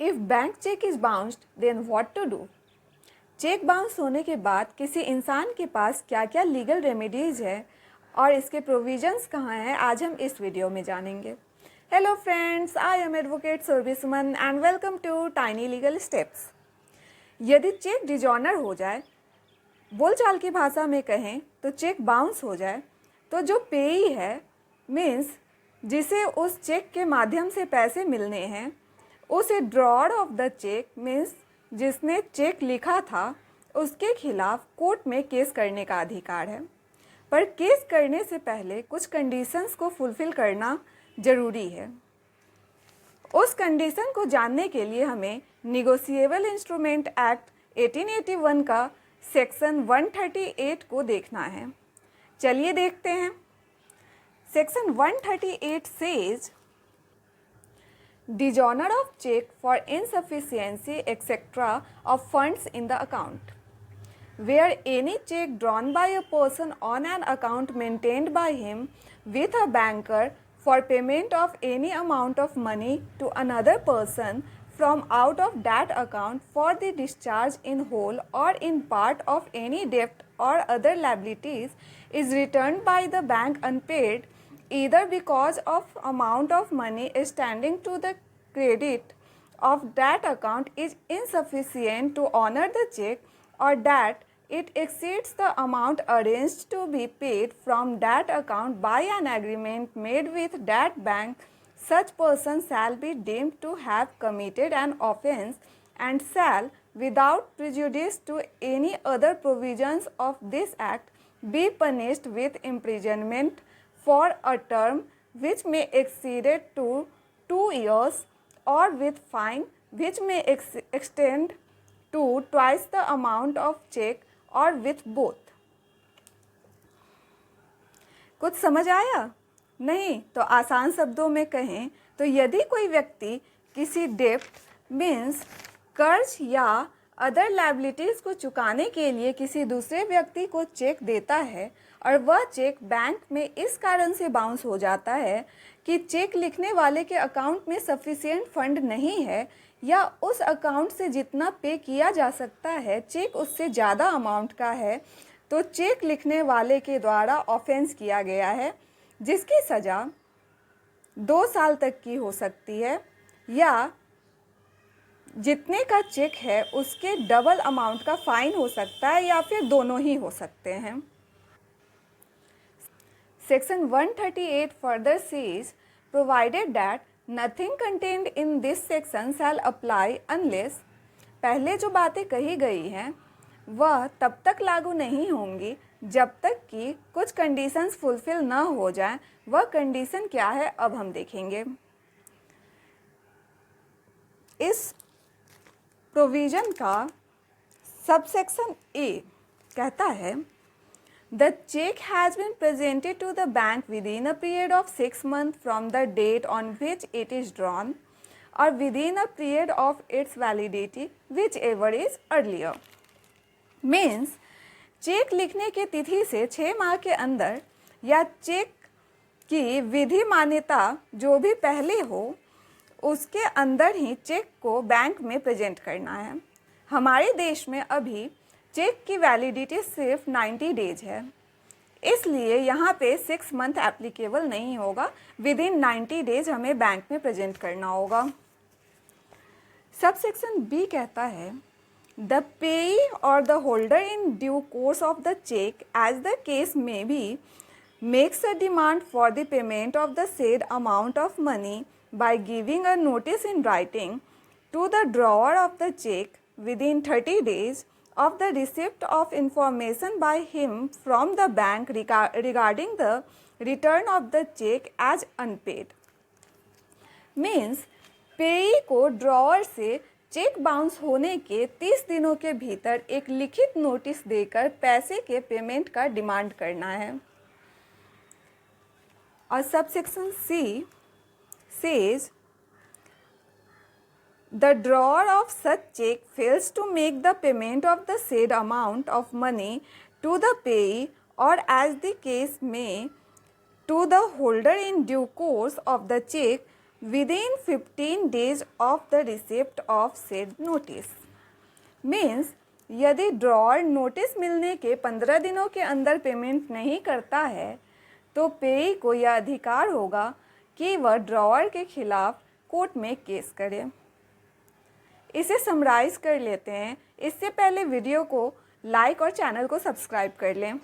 If bank cheque is bounced then what to do. Cheque bounce होने के बाद किसी इंसान के पास क्या क्या लीगल रेमेडीज़ है और इसके प्रोविजंस कहाँ हैं, आज हम इस वीडियो में जानेंगे। Hello friends, I am advocate Surabhi Suman and welcome to tiny legal steps. यदि चेक डिजॉनर हो जाए, बोलचाल की भाषा में कहें तो चेक बाउंस हो जाए, तो जो पेई है मीन्स जिसे उस चेक के माध्यम से पैसे मिलने हैं, उसे drawer of the cheque means जिसने चेक लिखा था उसके खिलाफ कोर्ट में केस करने का अधिकार है। पर केस करने से पहले कुछ कंडीशंस को फुलफ़िल करना ज़रूरी है। उस कंडीशन को जानने के लिए हमें निगोशिएबल इंस्ट्रूमेंट एक्ट 1881 का सेक्शन 138 को देखना है। चलिए देखते हैं। Section 138 says dishonoured of check for insufficiency etc. of funds in the account. Where any check drawn by a person on an account maintained by him with a banker for payment of any amount of money to another person from out of that account for the discharge in whole or in part of any debt or other liabilities is returned by the bank unpaid, either because of amount of money standing to the credit of that account is insufficient to honor the check, or that it exceeds the amount arranged to be paid from that account by an agreement made with that bank, such person shall be deemed to have committed an offence and shall, without prejudice to any other provisions of this act, be punished with imprisonment for a term which may exceed to 2 years, or with fine which may extend to twice the amount of check, or with both। कुछ समझ आया? नहीं तो आसान शब्दों में कहें तो यदि कोई व्यक्ति किसी डेप्ट मीन्स कर्ज या अदर लायबिलिटीज़ को चुकाने के लिए किसी दूसरे व्यक्ति को चेक देता है और वह चेक बैंक में इस कारण से बाउंस हो जाता है कि चेक लिखने वाले के अकाउंट में सफिशिएंट फंड नहीं है, या उस अकाउंट से जितना पे किया जा सकता है चेक उससे ज़्यादा अमाउंट का है, तो चेक लिखने वाले के द्वारा ऑफेंस किया गया है, जिसकी सज़ा 2 साल तक की हो सकती है, या जितने का चेक है उसके डबल अमाउंट का फाइन हो सकता है, या फिर दोनों ही हो सकते हैं। Section 138 further says, provided that nothing contained in this section shall apply unless, पहले जो बातें कही गई हैं वह तब तक लागू नहीं होंगी जब तक कि कुछ कंडीशंस फुलफिल ना हो जाएं। वह कंडीशन क्या है अब हम देखेंगे। इस प्रोविज़न का सबसेक्शन ए कहता है, The check has been presented to the bank within a period of 6 months from the date on which it is drawn, or within a period of its validity, whichever is earlier. Means cheque लिखने की तिथि से 6 माह के अंदर या check की विधि मान्यता जो भी पहले हो उसके अंदर ही चेक को बैंक में प्रेजेंट करना है। हमारे देश में अभी चेक की वैलिडिटी सिर्फ 90 डेज है, इसलिए यहाँ पे 6 मंथ एप्लीकेबल नहीं होगा। विदिन 90 डेज हमें बैंक में प्रेजेंट करना होगा। सबसेक्शन बी कहता है, द पेई और the holder in due course of the cheque as the case may be makes a demand for the payment of the said amount of money by giving a notice in writing to the drawer of the check within 30 days of the receipt of information by him from the bank regarding the return of the check as unpaid। Means पेई को drawer से check bounce होने के 30 दिनों के भीतर एक लिखित नोटिस देकर पैसे के पेमेंट का डिमांड करना है। और subsection C says, the drawer of such check fails to make the payment of the said amount of money to the payee, or as the case may, to the holder in due course of the check within 15 days of the receipt of said notice. Means यदि drawer notice मिलने के 15 दिनों के अंदर payment नहीं करता है तो पेई को यह अधिकार होगा कि वह ड्रॉअर के खिलाफ कोर्ट में केस करे। इसे समराइज कर लेते हैं। इससे पहले वीडियो को लाइक और चैनल को सब्सक्राइब कर लें।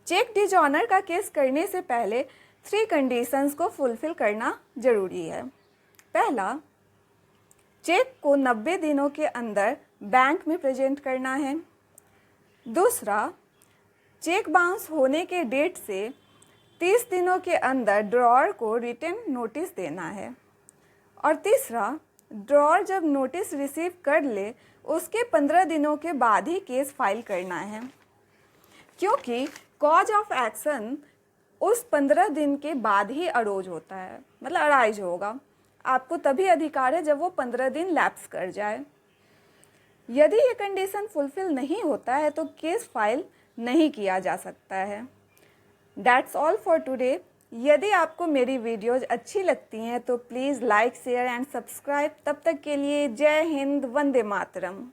चेक डिजॉनर का केस करने से पहले 3 कंडीशंस को फुलफिल करना जरूरी है। पहला, चेक को 90 दिनों के अंदर बैंक में प्रेजेंट करना है। दूसरा, चेक बाउंस होने के डेट से 30 दिनों के अंदर ड्रॉअर को रिटन नोटिस देना है। और तीसरा, ड्रॉअर जब नोटिस रिसीव कर ले उसके 15 दिनों के बाद ही केस फाइल करना है, क्योंकि कॉज ऑफ एक्शन उस 15 दिन के बाद ही अरोज होता है, मतलब अराइज होगा। आपको तभी अधिकार है जब वो 15 दिन लैप्स कर जाए। यदि ये कंडीशन फुलफिल नहीं होता है तो केस फाइल नहीं किया जा सकता है। That's all for today. यदि आपको मेरी वीडियोज़ अच्छी लगती हैं तो please like, share and subscribe. तब तक के लिए जय हिंद, वंदे मातरम।